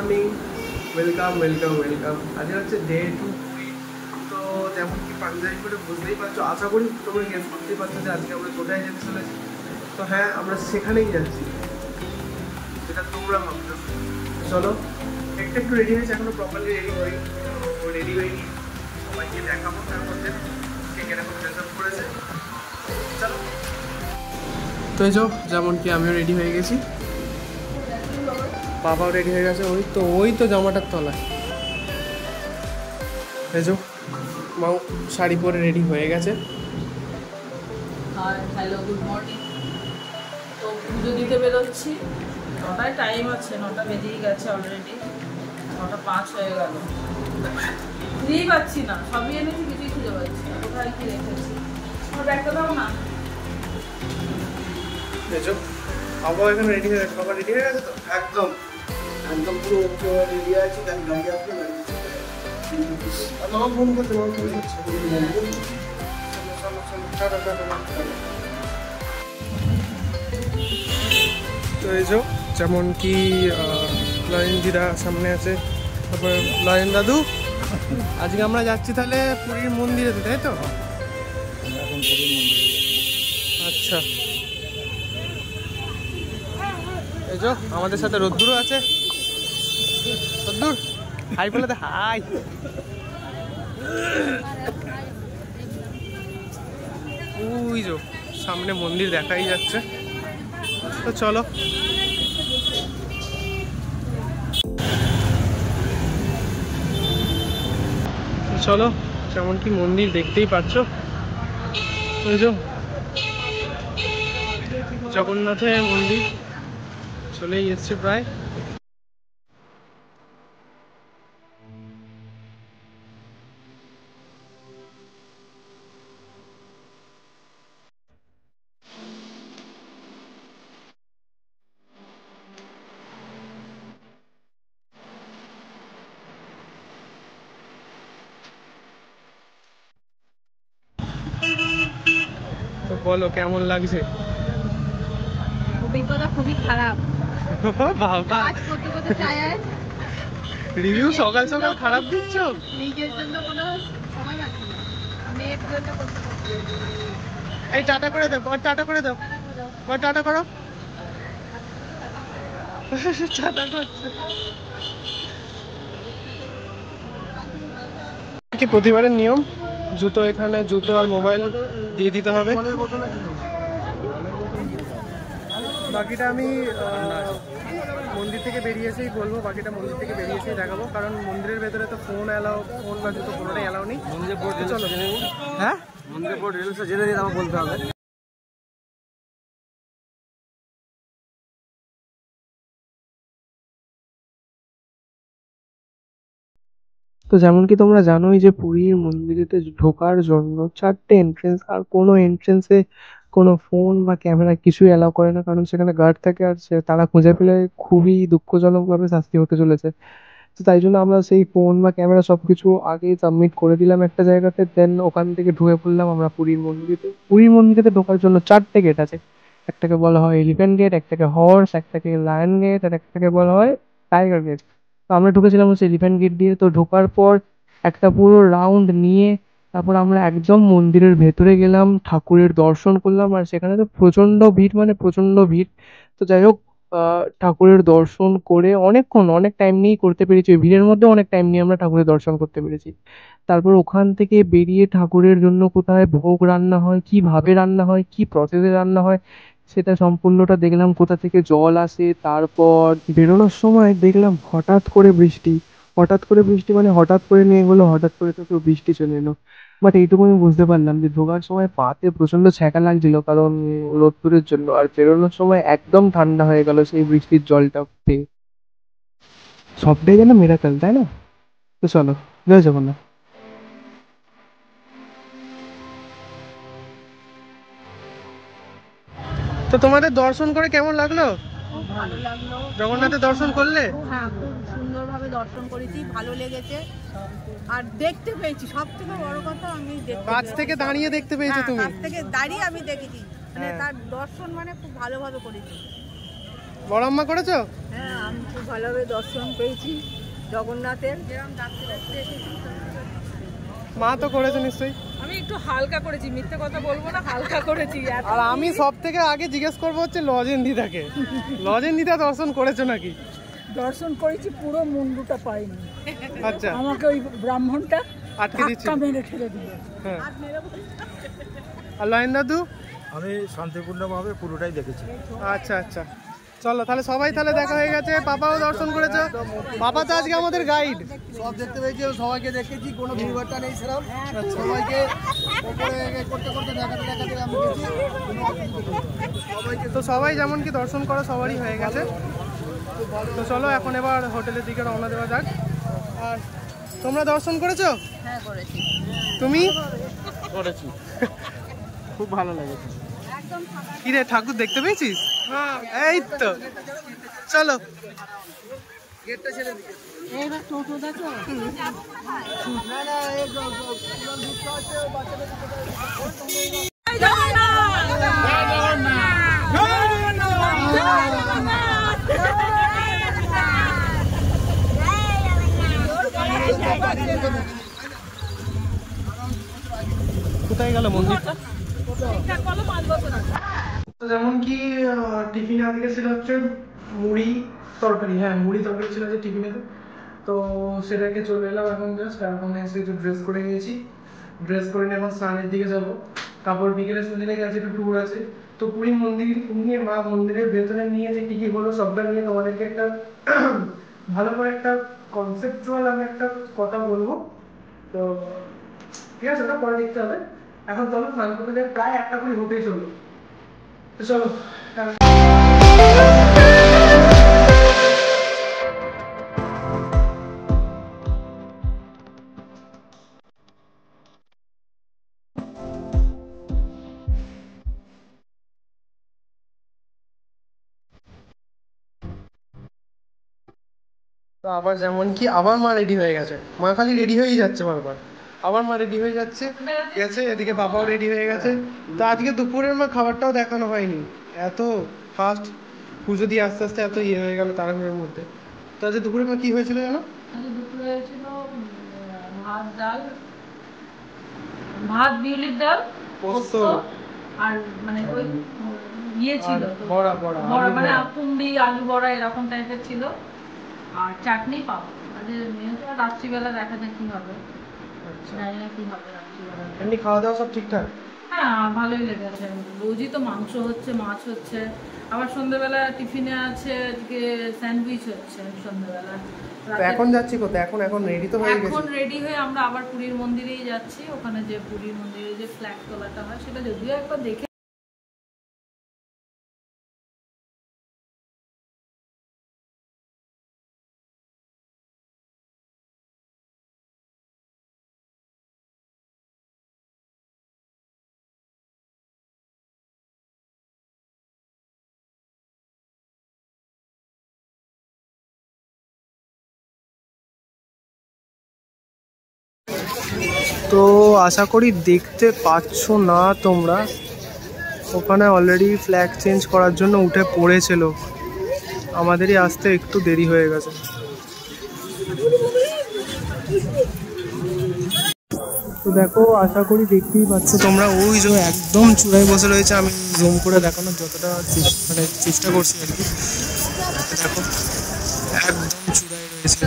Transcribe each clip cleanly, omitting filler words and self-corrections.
Morning, welcome welcome welcome. আজকে হচ্ছে day 2। তো যেমন কি পাঞ্জাবি করে বুঝতেই পারছো, আশা করি তোমরা গেস করতেই পারছো যে আজকে আমরা কোথায় যেতে চলেছি। তো হ্যাঁ, আমরা সেখানেই যাচ্ছি যেটা তোমরা ভাবছো। চলো, একটু একটু রেডি হয়েছে, এখনো প্রপারলি রেডি হয়নি। তো রেডি হয়নি, সবাইকে দেখাবো তার মধ্যে কে কিরকম ড্রেস আপ করেছে। চলো। তো এই যেমন কি আমিও রেডি হয়ে গেছি, বাবাও রেডি হয়ে গেছে। ওই তো জামাটার তলায় এই মাও শাড়ি পরে রেডি হয়ে গেছে। Hello, good morning. তো পুজো দিতে বেরোচ্ছি, 9টায় টাইম আছে, 9টা বেজেই গেছে অলরেডি, 9:05 হয়ে গেল। খুঁজেই পাচ্ছি না, সবই এনেছি, কিছুই খুঁজে পাচ্ছি না, কোথায় কি রেখেছি। আমার ব্যাগটা দাও না। বাবা এখানে রেডি হয়ে গেছে। বাবা রেডি হয়ে গেছে তো একদম একদম পুরো ওকে রেডি আছে। গাড়ি আসবে, গাড়ি মামা ফোন করছে, মামা ফোন করছে। তো এই যেমন কি লয়েন দিদা সামনে আছে, তারপরে লয়েন দাদু। আজকে আমরা যাচ্ছি তাহলে পুরীর মন্দিরে, তাই তো? এখন পুরীর মন্দিরে। আচ্ছা, এই আমাদের সাথে রোদ্দুরও আছে। রোদ্দুর হাই বলে দে, হাই। ওই সামনে মন্দির দেখাই যাচ্ছে। তো চলো। চলো, যেমন কি মন্দির দেখতেই পাচ্ছ, ওই জগন্নাথের মন্দির চলেই এসছে প্রায়। তো বলো কেমন লাগছে? অভিজ্ঞতা খুবই খারাপ। বাবা, রিভিউ সকাল সকাল খারাপ দিচ্ছ? নিজের জন্য কোনো সময় আছে না, মেয়ের জন্য করতে পারছি। এই টাটা করে দাও, বর টাটা করে দাও, বর টাটা করো। টাটা করছে কি প্রতিবারের নিয়ম, জুতো এখানে, জুতো আর মোবাইল দিয়ে দিতে হবে। বাকিটা আমি মন্দির থেকে বেরিয়েছেই বলবো, বাকিটা মন্দির থেকে বেরিয়েছেই দেখাবো, কারণ মন্দিরের ভেতরে তো ফোন অ্যালাউ, ফোন বা জুতো কোনোটাই অ্যালাউ নেই। চলো। হ্যাঁ, মন্দির বোর্ড রিলসটা জেনে দিয়ে আমাকে বলতে হবে। তো যেমন কি তোমরা জানোই যে পুরীর মন্দিরেতে ঢোকার জন্য 4টে এন্ট্রেন্স, আর কোনো এন্ট্রেন্সে কোনো ফোন বা ক্যামেরা কিছুই অ্যালাউ করে না, কারণ সেখানে গার্ড থাকে, আর তারা খুঁজে পেলে খুবই দুঃখজনকভাবে শাস্তি হতে চলেছে। তো তাই জন্য আমরা সেই ফোন বা ক্যামেরা সবকিছু আগেই সাবমিট করে দিলাম একটা জায়গাতে, দেন ওখান থেকে ঢুকে পড়লাম আমরা পুরীর মন্দিরেতে। পুরীর মন্দিরেতে ঢোকার জন্য 4টে গেট আছে। একটাকে বলা হয় এলিফ্যান্ট গেট, একটাকে হর্স, একটাকে লায়ন গেট, আর একটাকে বলা হয় টাইগার গেট। তো আমরা ঢুকেছিলাম হচ্ছে এলিফ্যান্ট গেট দিয়ে। তো ঢোকার পর একটা পুরো রাউন্ড নিয়ে তারপর আমরা একদম মন্দিরের ভেতরে গেলাম, ঠাকুরের দর্শন করলাম, আর সেখানে তো প্রচন্ড ভিড়, মানে প্রচন্ড ভিড়। তো যাই হোক, ঠাকুরের দর্শন করে অনেকক্ষণ, অনেক টাইম নিয়েই করতে পেরেছি, ওই ভিড়ের মধ্যে অনেক টাইম নিয়ে আমরা ঠাকুরের দর্শন করতে পেরেছি। তারপর ওখান থেকে বেরিয়ে ঠাকুরের জন্য কোথায় ভোগ রান্না হয়, কিভাবে রান্না হয়, কি প্রসেসে রান্না হয়, সেটা সম্পূর্ণটা দেখলাম, কোথা থেকে জল আসে। তারপর বেরোনোর সময় দেখলাম হঠাৎ করে বৃষ্টি, মানে হঠাৎ করে নিয়ে গেলো, হঠাৎ করে তো কেউ বৃষ্টি চলে এলো। বাট এইটুকু আমি বুঝতে পারলাম যে ঢোকার সময় পাতে প্রচন্ড ছ্যাঁকা লাগছিল, কারণ রোদ্দুরের জন্য, আর বেরোনোর সময় একদম ঠান্ডা হয়ে গেল সেই বৃষ্টির জলটা পেয়ে। সবটাই যেন মিরাকেল, তাই না? তো চলো, জয় জগন্নাথ। তো তোমাদের দর্শন করে কেমন লাগলো? খুব ভালো লাগলো। জগন্নাথের দর্শন করলে? হ্যাঁ, খুব সুন্দরভাবে দর্শন করেছি, ভালো লেগেছে। আর দেখতে পেয়েছি, সব থেকে বড় কথা, আমি কাছ থেকে দাঁড়িয়ে দেখতে পেয়েছো তুমি? কাছ থেকে দাঁড়িয়ে আমি দেখেছি, মানে হ্যাঁ। তার দর্শন মানে খুব ভালোভাবে করেছি। বড় আম্মা করেছো? হ্যাঁ, আমি খুব ভালোভাবে দর্শন পেয়েছি জগন্নাথের। মা তো করেছে নিশ্চয়ই। আমি একটু হালকা করেছি, মিথ্যে কথা বলবো না, হালকা করেছি। আর আমি সব থেকে আগে জিজ্ঞেস করবো হচ্ছে লজেন্দিদাকে, লজেন্দিদা দর্শন করেছো নাকি? দর্শন করেছি, পুরো মুন্ডুটা পাইনি। আচ্ছা, আমাকে ওই ব্রাহ্মণটা আটকে দিচ্ছি। মেরে ঠেলে দিল। হ্যাঁ, আর লয়েন দাদু? আমি শান্তিপূর্ণভাবে পুরোটাই দেখেছি। আচ্ছা আচ্ছা, চলো তাহলে সবাই তাহলে দেখা হয়ে গেছে। পাপাও দর্শন করেছো? পাপা তো আজকে আমাদের গাইড। সব দেখতে পেয়েছি, সবাইকে দেখেছি, কোনো ভিড়ভাড়টা নেই সেরকম। সবাইকে উপরে করতে করতে দেখাতে দেখাতে আমি গেছি। সবাইকে তো সবাই যেমন কি দর্শন করা সবারই হয়ে গেছে। তো চলো এখন এবার হোটেলের দিকে রওনা দেওয়া যাক। আর তোমরা দর্শন করেছো? হ্যাঁ করেছি। তুমি? করেছি, খুব ভালো লেগেছে। কি রে, ঠাকুর দেখতে পেয়েছিস? এই তো, চলো। গেটটা ছেড়ে দিকে। এবার টোটো দেখো। না না, এই ঢুকতে হচ্ছে বাচ্চাদের কোথায় গেল মন্দির? যেমন কি টিফিনে আজকে ছিল হচ্ছে মুড়ি তরকারি। হ্যাঁ, মুড়ি তরকারি ছিল যে টিফিনে। তো সেটাকে চলে এলাম এখন। জাস্ট এখন এসে একটু ড্রেস করে নিয়েছি। ড্রেস করে নিয়ে এখন স্নানের দিকে যাবো। তারপর বিকেলে সন্ধ্যে গেছে, একটু ট্যুর আছে। তো পুরী মন্দির নিয়ে, মা মন্দিরের ভেতরে নিয়ে যে কি কি হলো সবটা নিয়ে তোমাদেরকে একটা ভালো করে একটা কনসেপ্টুয়াল আমি একটা কথা বলবো। তো ঠিক আছে, ওটা পরে দেখতে হবে। এখন চলো স্নান করতে যাই, প্রায় 1টা করে হতেই চলো। তো চলো। তো আবার যেমন কি আবার মা রেডি হয়ে গেছে। মা খালি রেডি হয়েই যাচ্ছে বারবার। আবার মা রেডি হয়ে যাচ্ছে গেছে, এদিকে বাবাও রেডি হয়ে গেছে। তো আজকে দুপুরের মা খাবারটাও দেখানো হয়নি, এত ফাস্ট পুজো দিয়ে আস্তে আস্তে এত ইয়ে হয়ে গেল তাড়াহুড়োর মধ্যে। তো আজকে দুপুরে মা কি হয়েছিল জানো? দুপুরে হয়েছিল ভাত ডাল, ভাত বিউলির ডাল, পোস্ত আর মানে ওই ইয়ে ছিল বড়া, বড়া বড়া, মানে কুমড়ি আলু বড়া এরকম টাইপের ছিল, আর চাটনি পাবো। রাত্রিবেলা দেখা যাক কি হবে, জানি না কি হবে রাত্রিবেলা। এমনি খাওয়া দাওয়া সব ঠিকঠাক? হ্যাঁ, ভালোই লেগেছে। রোজই তো মাংস হচ্ছে, মাছ হচ্ছে, আবার সন্ধ্যেবেলা টিফিনে আছে আজকে স্যান্ডউইচ হচ্ছে সন্ধ্যেবেলা। এখন যাচ্ছি কোথায়? এখন এখন রেডি তো হয়ে গেছি। এখন রেডি হয়ে আমরা আবার পুরীর মন্দিরেই যাচ্ছি। ওখানে যে পুরীর মন্দিরে যে ফ্ল্যাগ তোলাটা হয় সেটা যদিও একবার দেখে তো আশা করি দেখতে পাচ্ছ না তোমরা, ওখানে অলরেডি ফ্ল্যাগ চেঞ্জ করার জন্য উঠে পড়েছিল। আমাদেরই আসতে একটু দেরি হয়ে গেছে। তো দেখো, আশা করি দেখতেই পাচ্ছ তোমরা, ওই যে একদম চূড়ায় বসে রয়েছে। আমি জুম করে দেখানোর যতটা মানে চেষ্টা করছি আর কি। দেখো একদম চূড়ায় রয়েছে।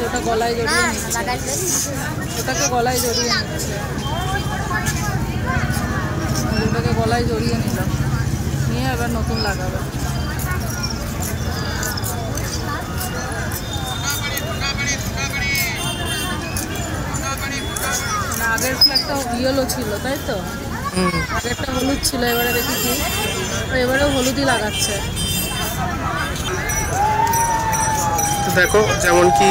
ওটা গলায় জড়িয়ে ওটাকে গলায় জড়িয়ে নিচ্ছে, ওটাকে গলায় জড়িয়ে নিল, নিয়ে এবার নতুন লাগাবে। আগের ফ্ল্যাগটা ইয়েলো ছিল তাই তো, আগেরটা হলুদ ছিল, এবারে দেখেছি এবারেও হলুদই লাগাচ্ছে। দেখো যেমন কি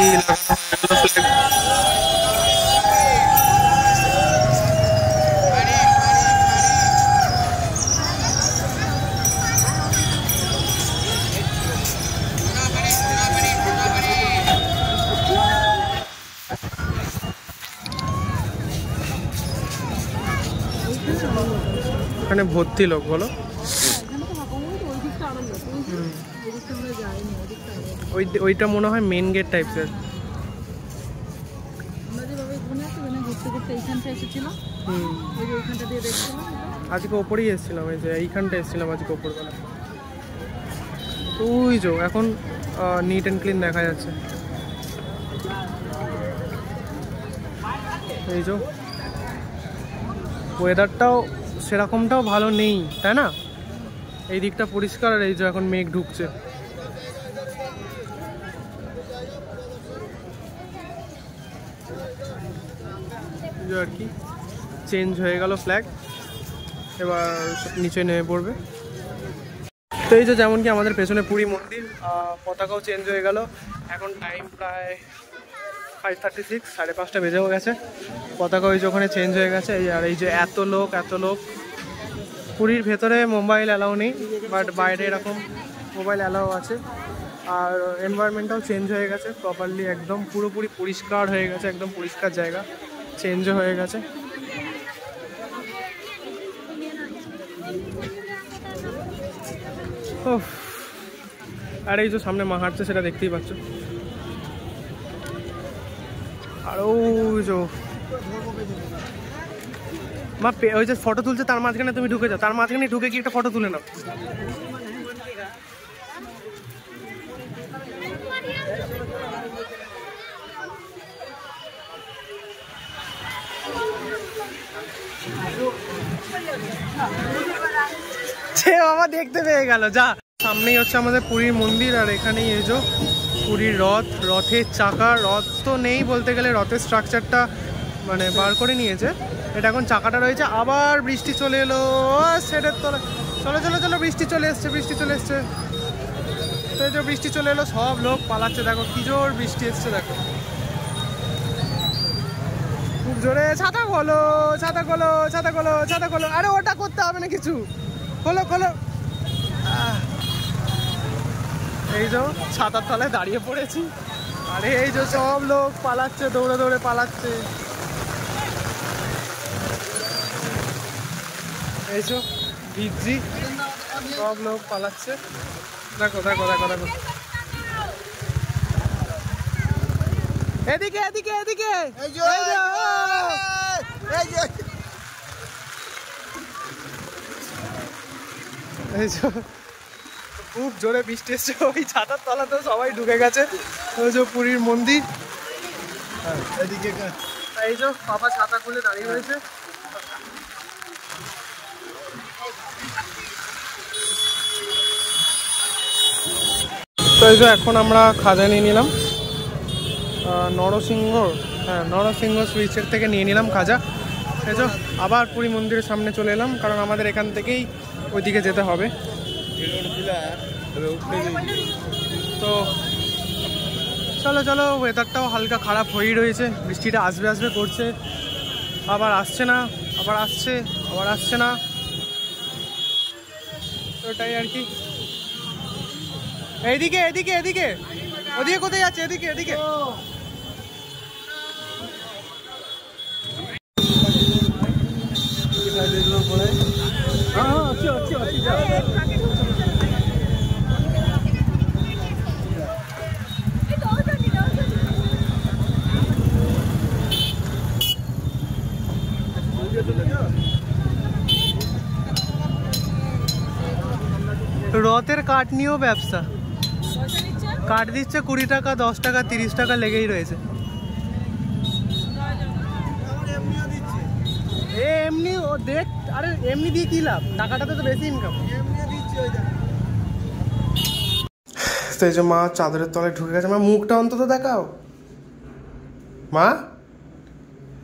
ওখানে ভর্তি লোক বলো। ওইটা মনে হয় মেন গেট টাইপের। আজকে ওপরেই এসেছিলাম, এই যে এইখানটা এসেছিলাম আজকে ওপরবেলা। ওই যে এখন নিট অ্যান্ড ক্লিন দেখা যাচ্ছে। এই যে ওয়েদারটাও সেরকমটাও ভালো নেই, তাই না? এই দিকটা পরিষ্কার, আর এই যে এখন মেঘ ঢুকছে। আর কি চেঞ্জ হয়ে গেল ফ্ল্যাগ, এবার নিচে নেমে পড়বে। তো এই যে যেমন কি আমাদের পেছনে পুরী মন্দির, পতাকাও চেঞ্জ হয়ে গেল। এখন টাইম প্রায় 5:36, 5:30 বেজেও গেছে। পতাকা ওই যে ওখানে চেঞ্জ হয়ে গেছে। আর এই যে এত লোক এত লোক। পুরীর ভেতরে মোবাইল অ্যালাউ নেই, বাট বাইরে এরকম মোবাইল অ্যালাউ আছে। আর এনভায়রনমেন্টটাও চেঞ্জ হয়ে গেছে প্রপারলি, একদম পুরোপুরি পরিষ্কার হয়ে গেছে, একদম পরিষ্কার জায়গা, চেঞ্জও হয়ে গেছে। আর এই যে সামনে মা হাঁটছে, সেটা দেখতেই পাচ্ছ। আর ওই যে মা ওই যে ফটো তুলছে, তার মাঝখানে তুমি ঢুকে যাও, তার মাঝখানে ঢুকে কি একটা ফটো তুলে নাও। সে বাবা দেখতে পেয়ে গেল। যা সামনেই হচ্ছে আমাদের পুরীর মন্দির, আর এখানেই এই যে পুরীর রথ, রথের চাকা। রথ তো নেই বলতে গেলে, রথের স্ট্রাকচারটা মানে বার করে নিয়েছে, এটা এখন চাকাটা রয়েছে। আবার বৃষ্টি চলে এলো সেটার তলায়। চলো চলো চলো, বৃষ্টি চলে এসছে, বৃষ্টি চলে এসছে। তো এই যে বৃষ্টি চলে এলো, সব লোক পালাচ্ছে। দেখো কি জোর বৃষ্টি এসছে, দেখো খুব জোরে। ছাতা খোলো, ছাতা খোলো, ছাতা খোলো, ছাতা খোলো। আরে ওটা করতে হবে না কিছু, খোলো খোলো। এই যে ছাতার তলায় দাঁড়িয়ে পড়েছি, আরে এই যে সব লোক পালাচ্ছে, দৌড়ে দৌড়ে পালাচ্ছে। এই যে ভিজি সব লোক পালাচ্ছে। দেখো দেখো দেখো দেখো, এদিকে এদিকে এদিকে। এই যে খুব জোরে বৃষ্টি এসছে, ওই ছাতার তলাতেও সবাই ঢুকে গেছে। ওই যে পুরীর মন্দির, এদিকে এই যে বাবা ছাতা খুলে দাঁড়িয়ে রয়েছে। তো এই যে এখন আমরা খাজা নিয়ে নিলাম নরসিংহ, হ্যাঁ নরসিংহ সুইচের থেকে নিয়ে নিলাম খাজা। এই যে আবার পুরী মন্দিরের সামনে চলে এলাম, কারণ আমাদের এখান থেকেই ওইদিকে যেতে হবে। তো চলো চলো, ওয়েদারটাও হালকা খারাপ হয়েই রয়েছে, বৃষ্টিটা আসবে আসবে করছে, আবার আসছে না, আবার আসছে, আবার আসছে না। তো ওটাই আর কি। এইদিকে এদিকে এদিকে, ওদিকে কোথায় যাচ্ছে? এদিকে এদিকে। রথের কাঠ নিয়েও ব্যবসা, কাঠ দিচ্ছে 20 টাকা, 10 টাকা, 30 টাকা লেগেই রয়েছে। এমনি ও দেখ, আরে এমনি দিয়ে কি লাভ, টাকাটাতে তো বেশি ইনকাম। তো এই যে মা চাদরের তলায় ঢুকে গেছে। মা মুখটা অন্তত দেখাও মা।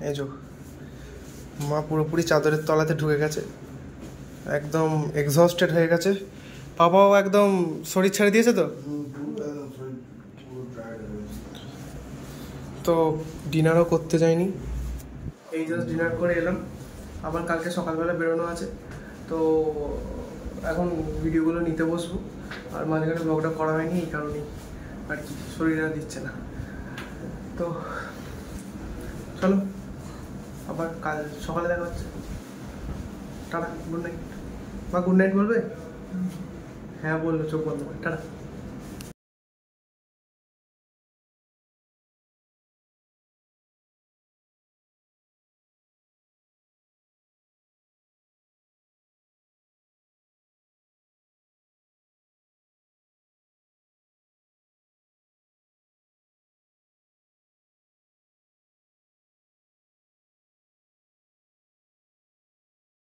এই যে মা পুরোপুরি চাদরের তলাতে ঢুকে গেছে, একদম এক্সস্টেড হয়ে গেছে। বাবাও একদম শরীর ছেড়ে দিয়েছে। তো ডিনারও করতে যাইনি, এই জাস্ট ডিনার করে এলাম। আবার কালকে সকালবেলা বেরোনো আছে, তো এখন ভিডিওগুলো নিতে বসবো। আর মাঝখানে ব্লগটা করা হয়নি এই কারণেই আর কি, শরীর আর দিচ্ছে না। তো চলো আবার কাল সকালে দেখা হচ্ছে। Tata, good night. মা গুড নাইট বলবে? হ্যাঁ বললো, চোখ বন্ধ করে, টাটা।